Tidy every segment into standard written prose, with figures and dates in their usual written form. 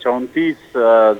34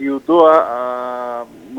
2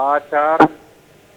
A4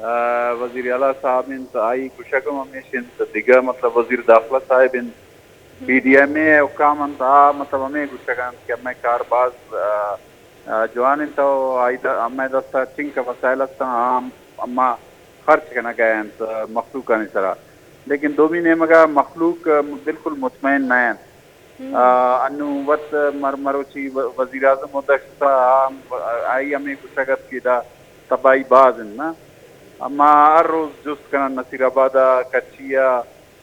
وزیر اعلیٰ صاحب انت آئی کشگم ہمیشہ انت دیگا مطلب وزیر داخلہ صاحب ان پی ڈی ایم اے حکام انت مطلب ہمیں کشگم کہ ہمیں کار باز جوان انت آئی ہمیں دستا چنک وسائل استا اما خرچ کرنا گئے انت مخلوق نہیں سرا لیکن دومی نے مگا مخلوق بالکل مطمئن نہ انو وقت مروچی وزیر اعظم دشتا آئی ہمیں کشگت کی دا تباہی باز نا اما ہر روز جست کنن نصیر آباد کچیا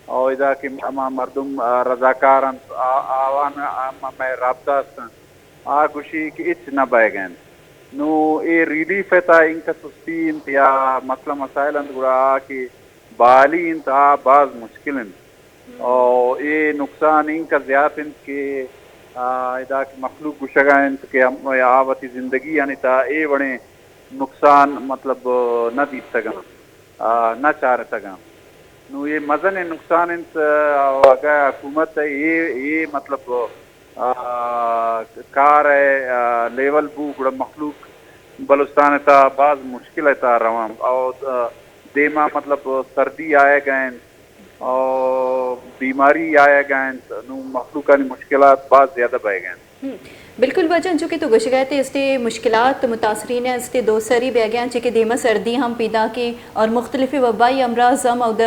اور ادا کہ اما مردم رضاکار آوان میں رابطہ ہستن گوشی کہ اچ نہ بہ گئے نو اے ریلیف تا انکا سستی انت یا مسئلہ مسائل انت گڑا کہ بالی انت بعض مشکل انت اور اے نقصان انکا زیادہ انت کہ ادا کہ مخلوق گوشگا انت کہ آواتی زندگی یعنی تا اے بڑے نقصان مطلب نہ دیت سگا نہ چار سگا نو یہ مزن نقصان انت اگر حکومت یہ مطلب کار ہے لیول بو گڑا مخلوق بلوستان تا بعض مشکل ہے تا روام اور دیما مطلب سردی آئے گئے اور بیماری آئے گئے نو مخلوقانی مشکلات بعض زیادہ بہ گئے بالکل بچن چونکہ تو گش گئے تھے اس کے مشکلات متاثرین ہیں اس کے دو سری بہ گئے چونکہ دیما سردی ہم پیدا کی اور مختلف وبائی امراض ہم اور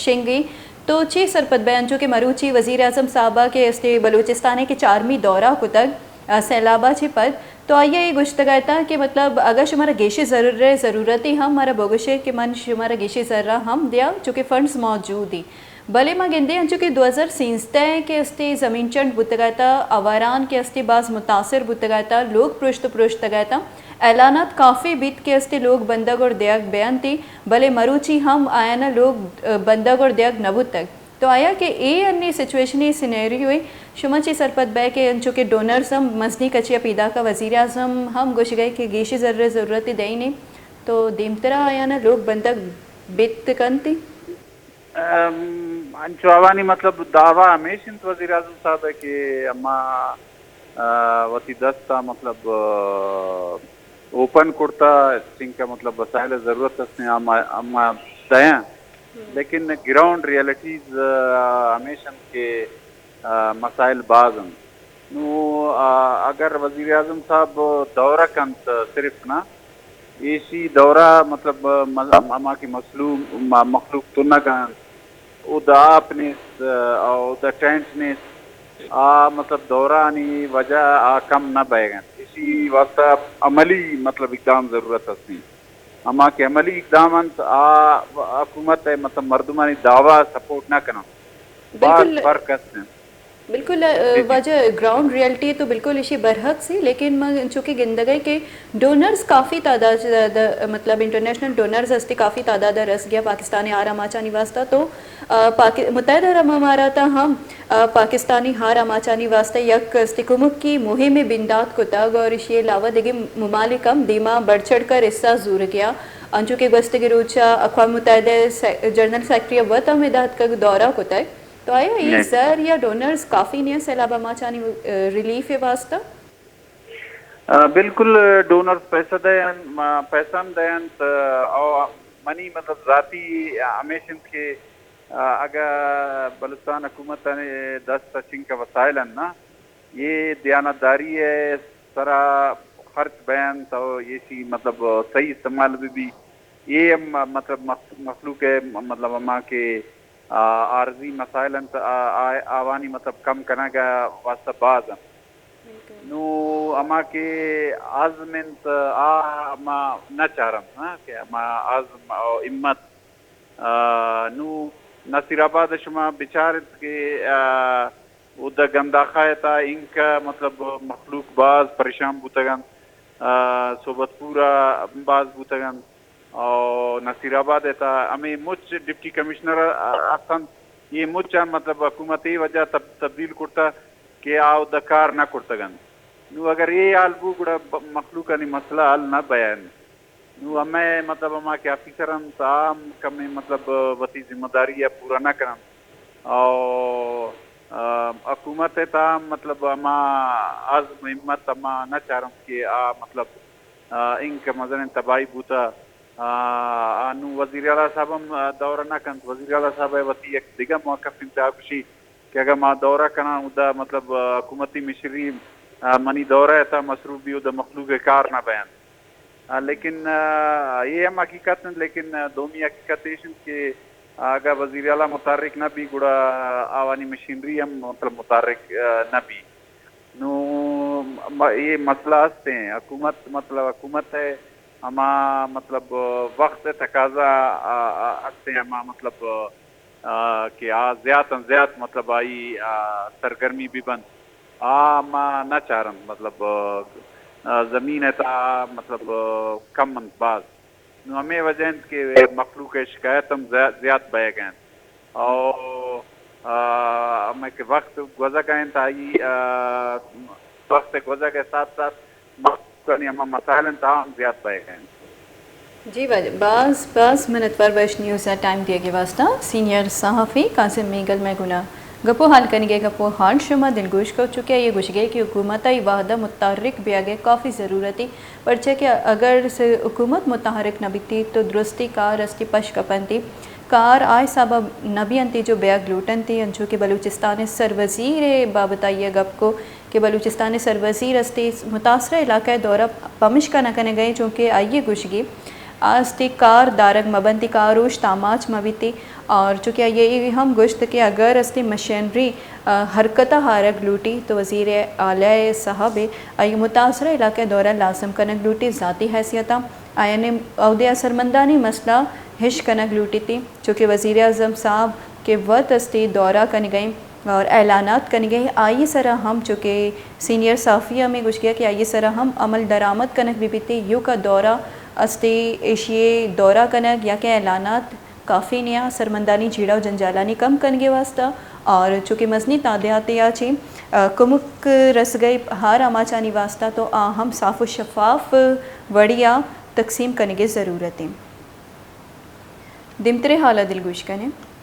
شنگی تو چھ سرپت بیان چونکہ مروچی وزیر اعظم صاحبہ کے اس کے بلوچستان کے 4ویں دورہ کو تک سیلابہ چھ پد تو آئیے یہ گشت گئے تھا کہ مطلب اگر شمارا گیشی ضرورتی ہم ہمارا بوگشے کہ من شمارا گیشی ذرہ ہم دیا چونکہ فنڈز موجود ہی بھلے ماں گندے ہیں چونکہ 2013 کے استے زمین چنڈ بتگاتا آواران کے استے بعض متاثر بتگاتا لوگ پرشت گاتا اعلانات کافی بیت کے استے لوگ بندگ اور دیگ بیان تھی بھلے مروچی ہم آیا نا لوگ بندگ اور دیگ نبوت تک تو آیا کہ اے انی سچویشنی سینیری ہوئی شما چی سرپت بے کے چونکہ ڈونرز ہم مزنی کچیا پیدا کا وزیر اعظم ہم گوش گئے کہ گیشی ضرورت دے نہیں تو دیمترا آیا نا لوگ بندگ بیت کن تھی انچوانی مطلب دعویٰ ہمیشہ وزیر اعظم صاحب ہے کہ اما وتی دستا مطلب اوپن کرتا جن کا مطلب وسائل ضرورت اس نے اما دیا لیکن گراؤنڈ ریالٹیز ہمیشہ کے مسائل بعض ہیں نو اگر وزیر اعظم صاحب دورہ کنت صرف نا ایسی دورہ مطلب اما کی مخلوق تو نہ کہاں او دا اپنیس او دا ٹینٹ نیس مطلب دورانی وجہ کم نہ بہ گئے اسی واسطہ عملی مطلب اقدام ضرورت ہے اما کے عملی اقدامات حکومت ہے مطلب مردمانی دعویٰ سپورٹ نہ کرنا بعض فرق ہے بالکل وجہ گراؤنڈ ریالٹی تو بالکل اسی برحق سی لیکن چونکہ گندگے کے ڈونرز کافی تعداد مطلب انٹرنیشنل ڈونرز ہستے کافی تعداد رس گیا پاکستانی ہار اماچانی واسطہ تو متحدہ عرب امارات ہم پاکستانی ہار اماچانی واسطہ یک استقامت کی مہم بندات کو تگ اور اسی علاوہ دیگے ممالک ہم دیما بڑھ چڑھ کر حصہ زور گیا انچو کے گستگی روچا اقوام متحدہ جنرل سیکرٹری وطن مدد کا دورہ کو تگ تو آیا یہ زر یا ڈونرز کافی نہیں سیلاب اماچانی ریلیف واسطہ بالکل ڈونرز پیسہ دین اور منی مطلب ذاتی ہمیشہ کے اگر بلوچستان حکومت نے 10 چنگ کا وسائل ہیں نا یہ دیانتداری ہے سرا خرچ بیان تو یہ سی مطلب صحیح استعمال بھی یہ مطلب مخلوق ہے مطلب اما کے عارضی مسائل آوانی مطلب کم کرنا کا واسطہ بعض نو اما کے عزمنت اما نہ چارم کہ اما عزم او امت نو نصیر آباد شما بچارت کے ادھا گنداخہ تا ان کا مطلب مخلوق بعض پریشان بوتگن صحبت پورا بعض بوتگن اور نصیر آباد تا ہمیں مجھ ڈپٹی کمشنر آسان یہ مجھ مطلب حکومتی وجہ تبدیل کرتا کہ آو دکار نہ کرتگن نو اگر یہ حال بو گڑا مخلوق نہیں مسئلہ حل نہ بیان نو ہمیں مطلب ہما کے آفیسران تام کمی مطلب وتی ذمہ داری ہے پورا نہ کرن اور حکومت تام مطلب ہما عزم ہمت ہما نہ چارم کہ مطلب ان کا مزن تباہی بوتا انو وزیر اعلیٰ صاحب ہم دورہ نہ کن وزیر اعلیٰ صاحب وتی ایک دیگا موقف انتہا کشی کہ اگر ما دورہ کنا ادا مطلب حکومتی مشری منی دورہ ہے تا مصروف بھی ادا مخلوق کار نہ بیان لیکن یہ ہم حقیقت ہیں لیکن دومی حقیقت ہے کہ اگر وزیر اعلیٰ متحرک نہ بھی گڑا آوانی مشینری ہم مطلب متحرک نہ بھی نو یہ مسئلہ ہستے ہیں حکومت ہے اما مطلب وقت تقاضا ہستے ہیں اما مطلب کہ زیاد مطلب آئی سرگرمی بھی بند اما نہ چارن مطلب زمین ہے تا مطلب کم من باز نو ہمیں وجہ کہ مخلوق شکایت ہم زیاد بہ گئے اور ہمیں کہ وقت گزر گئے تائی وقت گزر کے ساتھ ساتھ ہم مسائل ہم زیاد بہ گئے جی بعض منت پر بش نیوز ٹائم دیا گیا واسطہ سینئر صحافی قاسم میگل میں گنا گپو حال کریں گے گپو حال شما دل گوش کر چکے یہ گوش گئے کہ حکومتی وحدہ متحرک بھی آگے کافی ضرورتی پرچہ کہ اگر سے حکومت متحرک نہ بیتی تو درستی کار اس کی پش کپنتی کار آئے سابا نبی انتی جو بیگ لوٹن تھی انچو کہ بلوچستان سروزیر بابتائیے گپ کو کہ بلوچستان سروزیر استی متاثرہ علاقہ دورہ پمش کا نہ کرنے گئے چونکہ آئیے گوشگی آستی کار دارگ مبنتی کاروش تاماچ مبیتی اور چونکہ یہ ہم گوشت کہ اگر استی مشینری حرکتہ ہارگ لوٹی تو وزیر اعلیٰ صاحب آئی متاثرہ علاقہ دورہ لازم کنک لوٹی ذاتی حیثیتہ آئین عہدہ سرمندانی مسئلہ ہش کنک لوٹی تھی چونکہ وزیر اعظم صاحب کے وقت استی دورہ کرنے گئیں اور اعلانات کرنے گئے آئیے سرا ہم چونکہ سینئر صحافیہ میں گوش گیا کہ آئیے سرا ہم عمل درآمد کنک بھی بیتی یوں کا دورہ استی ایشیے دورہ کنک یا کہ اعلانات کافی نیا سرمندانی جھیڑا و جنجالانی کم کنگے واسطہ اور چونکہ مزنی تعدیاتی آچی کمک رس گئی ہار آماچانی واسطہ تو ہم صاف و شفاف وڑیا تقسیم کنگے ضرورتیں دمترے حالہ دل گوش کنے